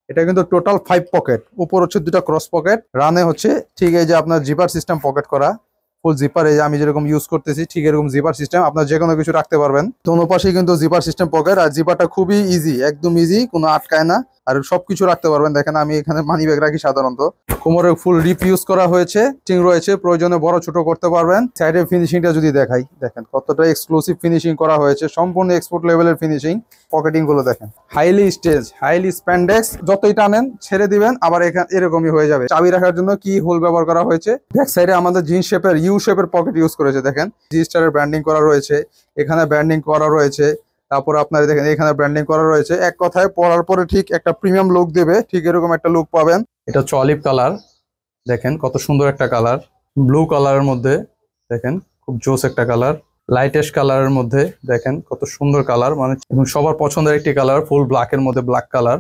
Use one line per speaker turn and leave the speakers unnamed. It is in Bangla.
এটা কিন্তু টোটাল 5 পকেট, উপর হচ্ছে দুটা ক্রস পকেট, রানে হচ্ছে ঠিক এই যে আপনার জিপার সিস্টেম পকেট করা, ফুল জিপার, এই যে আমি যেরকম ইউজ করতেছি ঠিক এরকম জিপার সিস্টেম, আপনার যে কোনো কিছু রাখতে পারবেন। দোনো পাশেই কিন্তু জিপার সিস্টেম পকেট, আর জিপারটা খুবই ইজি, একদম ইজি, কোনো আটকায় না, আর সবকিছু রাখতে পারবেন। দেখেন আমি এখানে মানি ব্যাগ রাখি সাধারণত। কোমরে ফুল রিপ ইউজ করা হয়েছে, স্টিং রয়েছে, প্রয়োজনে বড় ছোট করতে পারবেন। সাইডের ফিনিশিংটা যদি দেখাই, দেখেন কতটা এক্সক্লুসিভ ফিনিশিং করা হয়েছে, সম্পূর্ণ এক্সপোর্ট লেভেলের ফিনিশিং। পকেটিং গুলো দেখেন, হাইলি স্টেজ, হাইলি স্প্যান্ডেক্স, যতই টানেন ছেড়ে দিবেন আবার এখানে এরকমই হয়ে যাবে। চাবি রাখার জন্য কি হোল ব্যবহার করা হয়েছে। ব্যাক সাইডে আমাদের জিন্স শেপের ইউ শেপের পকেট ইউজ করেছে, দেখেন জি স্টারের ব্র্যান্ডিং করা রয়েছে, এখানে ব্র্যান্ডিং করা রয়েছে, তারপর আপনারা দেখেন এখানে ব্র্যান্ডিং করা রয়েছে। এক কথায় পরার পরে ঠিক একটা প্রিমিয়াম লুক দেবে, ঠিক এরকম একটা লুক পাবেন। এটা হচ্ছে অলিভ কালার, দেখেন কত সুন্দর একটা কালার, ব্লু কালারের মধ্যে, দেখেন খুব জোস একটা কালার, লাইটেস্ট কালারের মধ্যে, দেখেন কত সুন্দর কালার, মানে সবার পছন্দের একটি কালার, ফুল ব্ল্যাকের মধ্যে ব্ল্যাক কালার।